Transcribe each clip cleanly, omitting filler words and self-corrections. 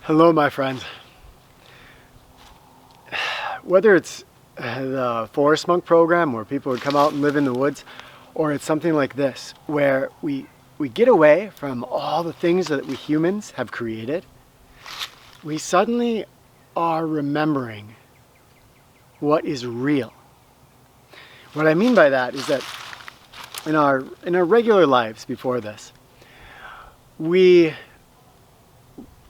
Hello, my friends. Whether it's the Forest Monk program where people would come out and live in the woods, or it's something like this where we get away from all the things that we humans have created, we suddenly are remembering what is real. What I mean by that is that in our regular lives before this, we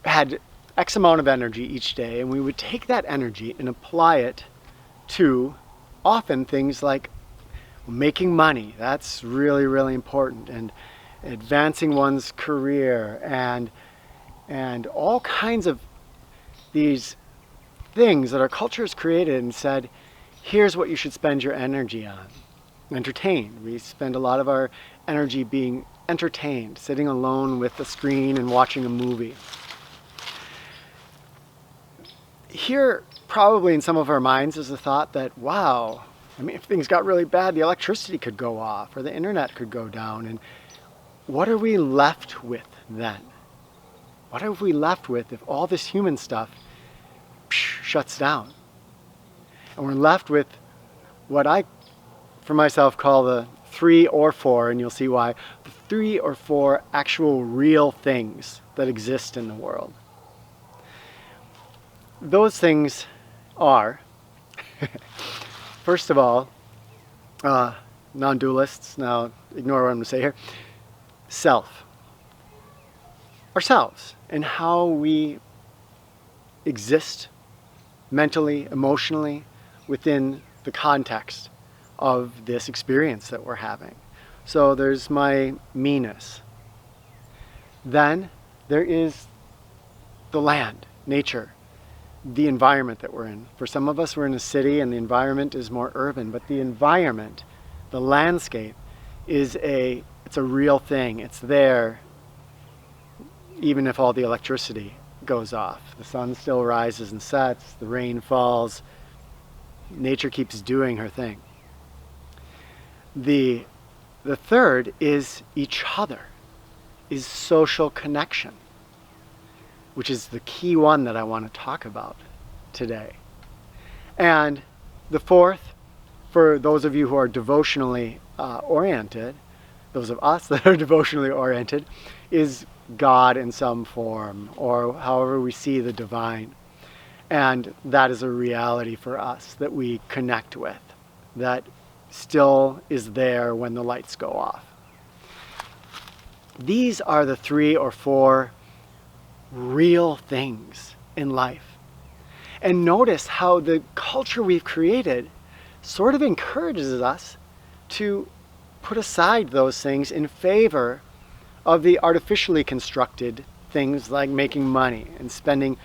had X amount of energy each day, and we would take that energy and apply it to often things like making money. That's really, really important, and advancing one's career, and all kinds of these things that our culture has created and said, here's what you should spend your energy on. Entertained. We spend a lot of our energy being entertained, sitting alone with the screen and watching a movie. Here, probably in some of our minds, is the thought that, wow, I mean, if things got really bad, the electricity could go off or the internet could go down. And what are we left with then? What are we left with if all this human stuff shuts down? And we're left with what I, for myself, call the 3 or 4, and you'll see why, the 3 or 4 actual real things that exist in the world. Those things are, first of all, non-dualists, now ignore what I'm going to say here, self. Ourselves, and how we exist mentally, emotionally, within the context of this experience that we're having. So there's my me-ness. Then there is the land, nature, the environment that we're in. For some of us, we're in a city and the environment is more urban, but the environment, the landscape, it's a real thing. It's there even if all the electricity goes off. The sun still rises and sets, the rain falls, nature keeps doing her thing. The third is each other, is social connection, which is the key one that I want to talk about today. And the fourth, for those of you who are devotionally oriented, those of us that are devotionally oriented, is God in some form, or however we see the divine. And that is a reality for us that we connect with, that still is there when the lights go off. These are the 3 or 4 real things in life. And notice how the culture we've created sort of encourages us to put aside those things in favor of the artificially constructed things like making money and spending.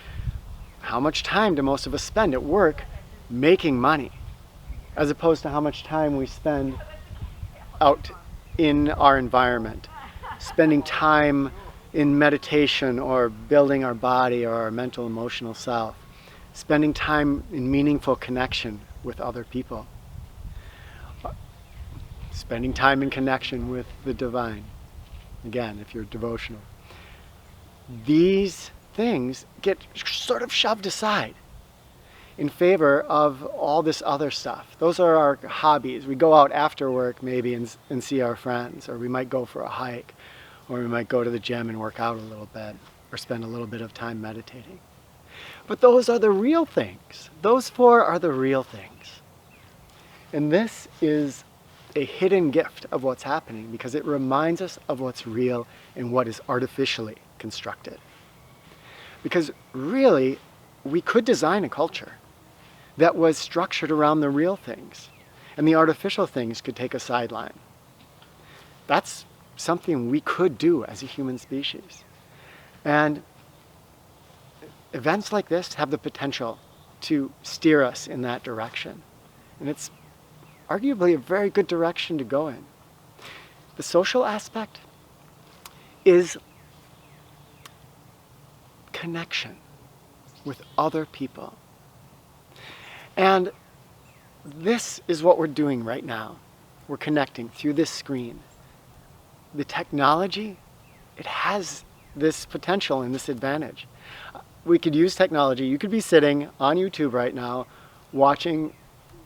How much time do most of us spend at work making money, as opposed to how much time we spend out in our environment, spending time in meditation or building our body or our mental, emotional self, spending time in meaningful connection with other people, spending time in connection with the divine. Again, if you're devotional. These things get sort of shoved aside in favor of all this other stuff. Those are our hobbies. We go out after work maybe and see our friends, or we might go for a hike, or we might go to the gym and work out a little bit, or spend a little bit of time meditating. But those are the real things. Those 4 are the real things. And this is a hidden gift of what's happening, because it reminds us of what's real and what is artificially constructed. Because really, we could design a culture that was structured around the real things, and the artificial things could take a sideline. That's something we could do as a human species. And events like this have the potential to steer us in that direction. And it's arguably a very good direction to go in. The social aspect is connection with other people. And this is what we're doing right now. We're connecting through this screen. The technology, it has this potential and this advantage. We could use technology. You could be sitting on YouTube right now watching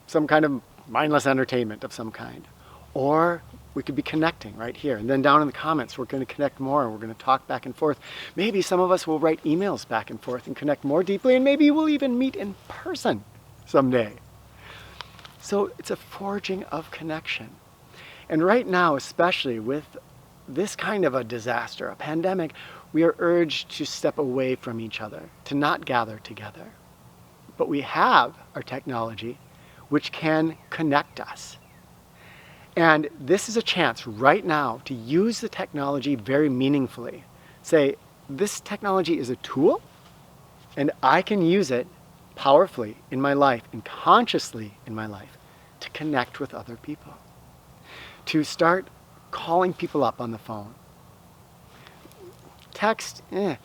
some kind of mindless entertainment of some kind. Or we could be connecting right here. And then down in the comments, we're going to connect more. We're going to talk back and forth. Maybe some of us will write emails back and forth and connect more deeply. And maybe we'll even meet in person someday. So it's a forging of connection. And right now, especially with this kind of a disaster, a pandemic, we are urged to step away from each other, to not gather together. But we have our technology, which can connect us. And this is a chance right now to use the technology very meaningfully. Say, this technology is a tool, and I can use it powerfully in my life and consciously in my life to connect with other people. To start calling people up on the phone. Text,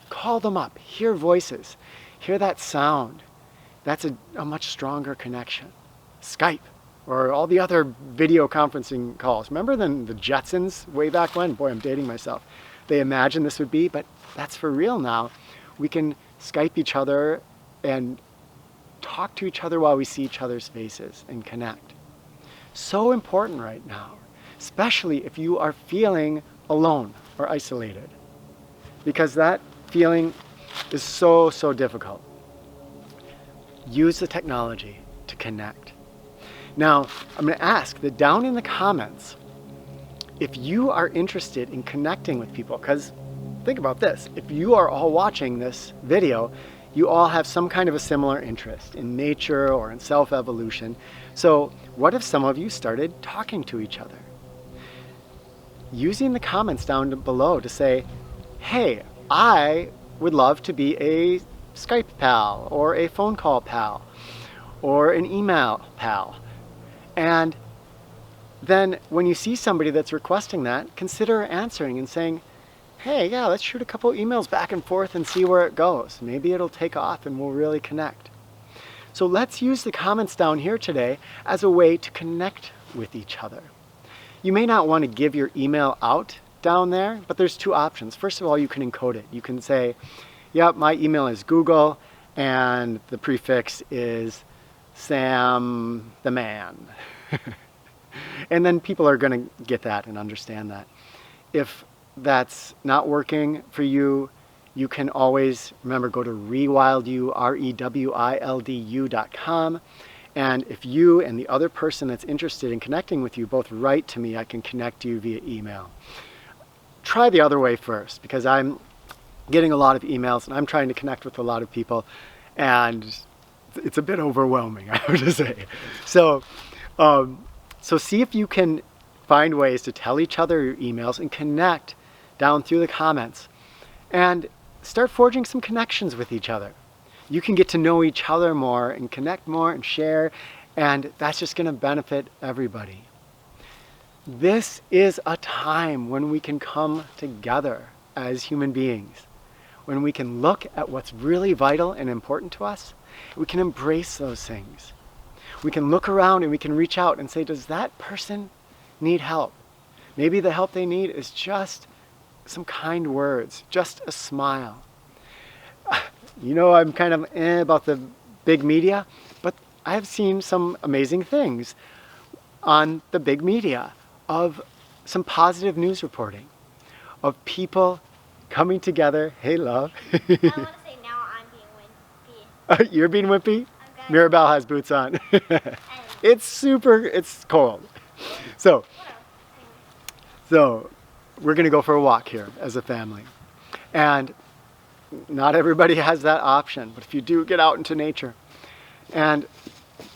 call them up, hear voices, hear that sound. That's a much stronger connection. Skype, or all the other video conferencing calls. Remember the Jetsons way back when? Boy, I'm dating myself. They imagined this would be, but that's for real now. We can Skype each other and talk to each other while we see each other's faces and connect. So important right now, especially if you are feeling alone or isolated, because that feeling is so difficult. Use the technology to connect. Now, I'm going to ask that down in the comments, if you are interested in connecting with people, because think about this, if you are all watching this video, you all have some kind of a similar interest in nature or in self-evolution. So what if some of you started talking to each other? Using the comments down below to say, hey, I would love to be a Skype pal, or a phone call pal, or an email pal. And then when you see somebody that's requesting that, consider answering and saying, hey, yeah, let's shoot a couple emails back and forth and see where it goes. Maybe it'll take off and we'll really connect. So let's use the comments down here today as a way to connect with each other. You may not want to give your email out down there, but there's two options. First of all, you can encode it. You can say, yep, my email is Google, and the prefix is Sam the man. And then people are going to get that and understand that. If that's not working for you, you can always, remember, go to rewildu, rewildu.com. And if you and the other person that's interested in connecting with you both write to me, I can connect you via email. Try the other way first, because I'm getting a lot of emails and I'm trying to connect with a lot of people, and it's a bit overwhelming, I have to say. So see if you can find ways to tell each other your emails and connect down through the comments and start forging some connections with each other. You can get to know each other more and connect more and share, and that's just going to benefit everybody. This is a time when we can come together as human beings, when we can look at what's really vital and important to us. We can embrace those things. We can look around and we can reach out and say, does that person need help? Maybe the help they need is just some kind words, just a smile. You know, I'm kind of about the big media, but I've seen some amazing things on the big media of some positive news reporting, of people coming together. Hey, love. I want to say now I'm being wimpy. You're being wimpy? Mirabelle has boots on. It's cold. So we're going to go for a walk here as a family. And not everybody has that option, but if you do, get out into nature. And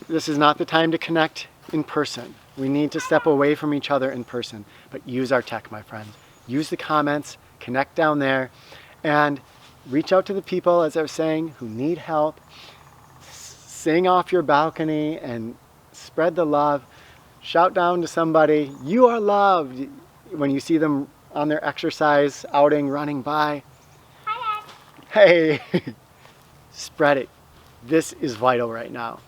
this is not the time to connect in person. We need to step away from each other in person, but use our tech, my friends. Use the comments, connect down there, and reach out to the people, as I was saying, who need help. Sing off your balcony and spread the love. Shout down to somebody, you are loved, when you see them on their exercise outing, running by. Hi, Dad. Hey, spread it. This is vital right now.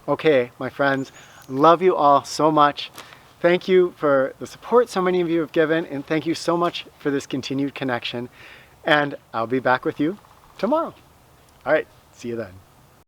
Okay, my friends, love you all so much. Thank you for the support so many of you have given, and thank you so much for this continued connection. And I'll be back with you tomorrow. All right, see you then.